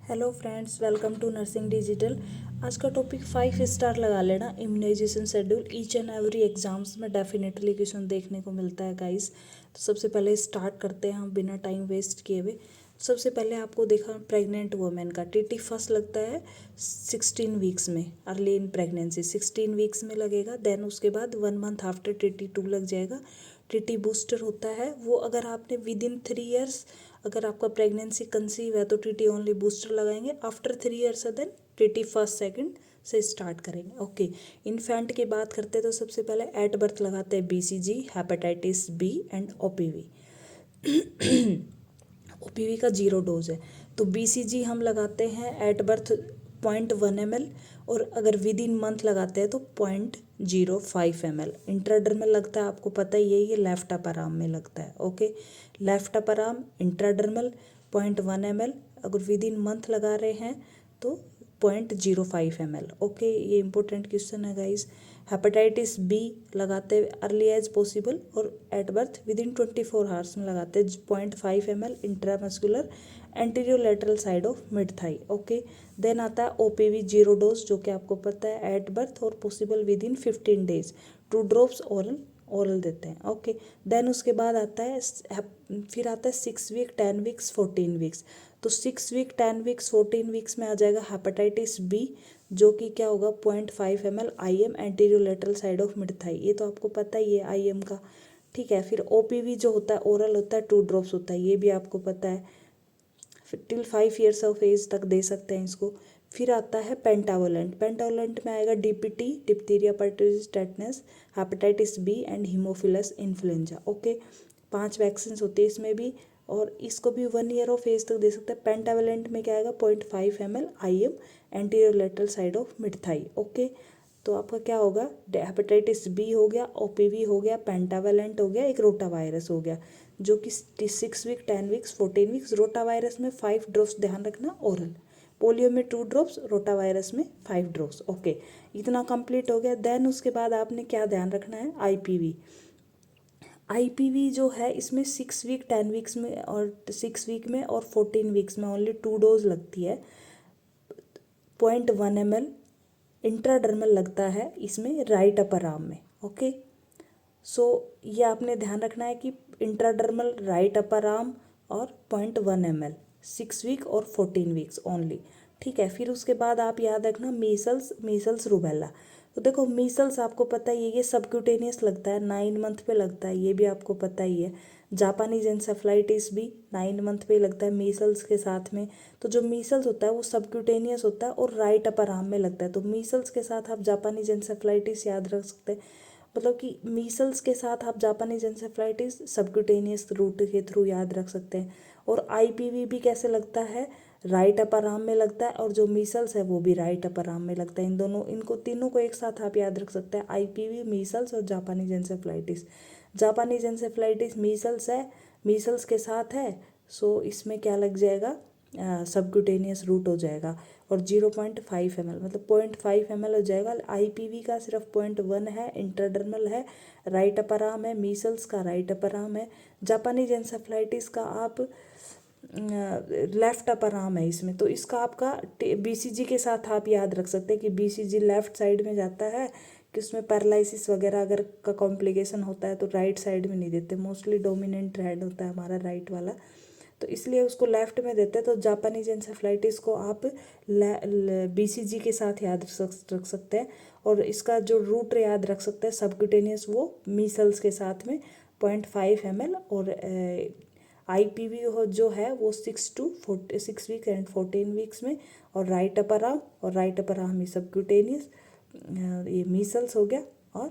Hello friends, welcome to nursing digital. आज का topic 5 star लगा लेना। Immunization schedule each and every exams में डेफिनेटली क्वेश्चन देखने को मिलता है गाइस। तो सबसे पहले स्टार्ट करते हैं हम बिना टाइम वेस्ट किए हुए। सबसे पहले आपको देखा प्रेग्नेंट वुमेन का टीटी फर्स्ट लगता है 16 वीक्स में, अर्ली इन प्रेगनेंसी 16 वीक्स में लगेगा। देन उसके बाद 1 मंथ आफ्टर टीटी 2 लग जाएगा। टीटी बूस्टर होता है वो अगर आपने विद इन 3 ईयर्स अगर आपका प्रेगनेंसी कंसीव है तो टीटी ओनली बूस्टर लगाएंगे। After 3 years then TT first second से स्टार्ट करेंगे। ओके, इन्फेंट की बात करते हैं तो सबसे पहले एट बर्थ लगाते हैं BCG, hepatitis B and OPV। OPV का 0 डोज है तो BCG हम लगाते हैं एट बर्थ 0.1 ml और अगर विद इन मंथ लगाते हैं तो 0.05 ml। इंट्राडर्मल लगता है, आपको पता ही है, ये लेफ्ट अपर आर्म में लगता है। Okay, left upper arm intradermal 0.1 ml, अगर विद इन मंथ लगा रहे हैं तो 0.05 ml। ओके, ये इंपॉर्टेंट क्वेश्चन है गाइस। हेपेटाइटिस बी लगाते हैं अर्ली एज पॉसिबल और at birth within 24 hours में लगाते हैं 0.5 ml intramuscular anterior lateral side of mid thigh. Okay, then आता है OPV 0 डोज, जो कि आपको पता है एट बर्थ और possible with in 15 days 2 drops oral देते हैं। ओके, देन उसके बाद आता है फिर आता है 6 वीक 10 वीक्स 14 वीक्स। तो 6 वीक 10 वीक्स 14 वीक्स में आ जाएगा हेपेटाइटिस बी, जो कि क्या होगा 0.5 ml IM anterior lateral side of mid thigh. ये तो आपको पता ही है IM का। ठीक है, फिर OPV जो होता है ओरल होता है 2 ड्रॉप्स होता है, ये भी आपको पता है। फिर टिल 5 ईयर्स ऑफ एज तक दे सकते हैं इसको। फिर आता है पेंटावलेंट। पेंटावलेंट में आएगा DPT, diphtheria pertussis tetanus, hepatitis B and haemophilus influenza. Okay, 5 vaccine होती है इसमें भी और इसको भी 1 ईयर ऑफ एज तक दे सकते हैं। पेंटावलेंट में क्या आएगा 0.5 ml IM anterior lateral side of mid thigh. Okay, तो आपका क्या होगा, हेपेटाइटिस बी हो गया, OPV हो गया, पेंटावलेंट हो गया, एक रोटा वायरस हो गया, जो कि 6 week 10 weeks 14 weeks. Rotavirus में 5 ड्रॉप्स, ध्यान रखना, ओरल। पोलियो में 2 ड्रॉप्स, रोटा वायरस में 5 ड्रॉप्स। ओके, इतना कंप्लीट हो गया। देन उसके बाद आपने क्या ध्यान रखना है, IPV जो है इसमें 6 वीक 10 वीक्स में और 6 वीक में और 14 वीक्स में ओनली 2 डोज लगती है। 0.1 ml इंट्राडर्मल लगता है इसमें राइट अपर आर्म में। ओके, सो ये आपने ध्यान रखना है कि इंट्राडर्मल राइट अपर आर्म और 0.1 ml 6 वीक और 14 वीक्स ओनली। ठीक है, फिर उसके बाद आप याद रखना मीसल्स रूबेला। तो देखो मीसल्स आपको पता ही है, ये सबक्यूटेनियस लगता है, 9 मंथ पे लगता है, ये भी आपको पता ही है। जापानीज एन्सेफलाइटिस भी 9 मंथ पे लगता है मीसल्स के साथ में। तो जो मीसल्स होता है वो सबक्यूटेनियस होता है और राइट अपर आर्म में लगता है। तो मीसल्स के साथ आप जापानीज एन्सेफलाइटिस याद रख सकते हैं, मतलब कि मीसल्स के साथ आप जापानीज एन्सेफलाइटिस सबक्यूटेनियस रूट के थ्रू याद रख सकते हैं। और IPV भी कैसे लगता है, राइट अपर आर्म में लगता है, और जो मीसल्स है वो भी राइट अपर आर्म में लगता है। इनको तीनों को एक साथ आप याद रख सकते हैं, IPV, मीसल्स और Japanese encephalitis. Japanese encephalitis Meselson है, मीसल्स के साथ है, सो इसमें क्या लग जाएगा, सबक्यूटेनियस रूट हो जाएगा। और 0.5 ml मतलब 0.5 ml हो जाएगा। IPV का सिर्फ 0.1 है, इंट्राडर्मल है, राइट अपर आर्म है, मीसल्स का राइट अपर आर्म है, जापानीज एन्सेफलाइटिस का आप लेफ्ट अपर आर्म है इसमें। तो इसका आपका BCG के साथ आप याद रख सकते हैं कि BCG लेफ्ट साइड में जाता है, कि उसमें पैरालिसिस वगैरह अगर का कॉम्प्लिकेशन होता है तो राइट साइड में नहीं देते, मोस्टली डोमिनेंट हैंड होता है हमारा राइट वाला, तो इसलिए उसको लेफ्ट में देते हैं। तो जापानीज एन्सेफलाइटिस को आप BCG के साथ याद रख सकते हैं, और इसका जो रूट याद रख सकते हैं सबक्यूटेनियस, वो मीसल्स के साथ में 0.5 ml। और IPV जो है वो 6 वीक एंड 14 वीक्स में, और राइट अपर आर्म में सबक्यूटेनियस, ये मीसल्स हो गया, और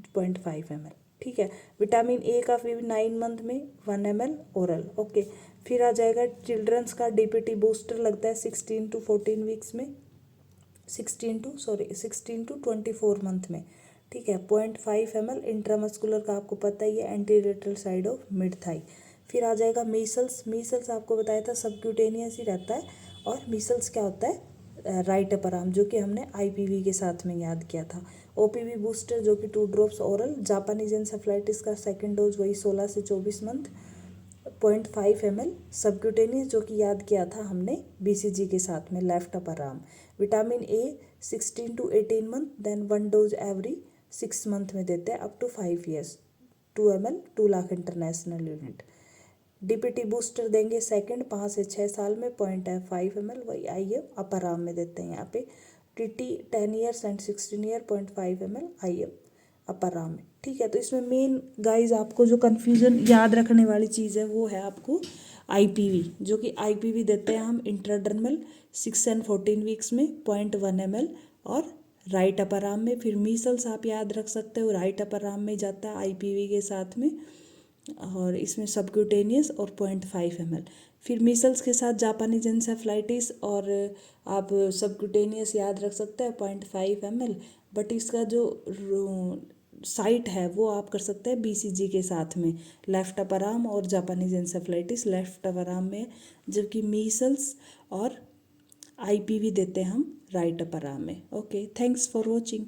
0.5 ml। ठीक है, विटामिन A का फिर 9 मंथ में 1 ml ओरल। ओके, फिर आ जाएगा चिल्ड्रंस का DPT बूस्टर लगता है 16 to 14 वीक्स में, 16 to 24 मंथ में। ठीक है, 0.5 ml इंट्रामस्कुलर का आपको पता ही है, एंटीलेटरल साइड ऑफ मिड थाई। फिर आ जाएगा मीसल्स आपको बताया था सबक्यूटेनियस ही रहता है, और मीसल्स क्या होता है, राइट अपर आर्म, जो कि हमने IPV के साथ में याद किया था। OPV बूस्टर जो कि 2 ड्रॉप्स ओरल। जापानीज एन्सेफलाइटिस का सेकेंड डोज वही 16 से 24 मंथ। 0.5 ml सबक्यूटेनियस, जो कि याद किया था हमने BCG के साथ में left upper arm. Vitamin A 16 to 18 month, then 1 dose every 6 month में देते हैं up to 5 years, 2 ml 2 lakh international unit. DPT booster देंगे सेकंड 5 से 6 साल में 0.5 ml, वही IM अपर आर्म में देते हैं यहाँ पे। TT 10 years and 16 year 0.5 ml IM upper arm में। ठीक है, तो इसमें मेन गाइज आपको जो कन्फ्यूज़न याद रखने वाली चीज़ है वो है आपको IPV, जो कि IPV देते हैं हम इंट्राडर्मल 6 and 14 वीक्स में 0.1 ml और राइट अपर आर्म में। फिर मीसल्स आप याद रख सकते हो, राइट अपर आर्म में जाता है IPV के साथ में, और इसमें सबक्यूटेनियस और 0.5 ml। फिर मीसल्स के साथ जापानीज एन्सेफलाइटिस और आप सबक्यूटेनियस याद रख सकते हैं 0.5 ml, बट इसका जो साइट है वो आप कर सकते हैं BCG के साथ में, लेफ्ट अपर आर्म और Japanese encephalitis left upper arm में, जबकि मीसल्स और IPV देते हैं हम राइट अपर आर्म में। Okay, thanks for watching.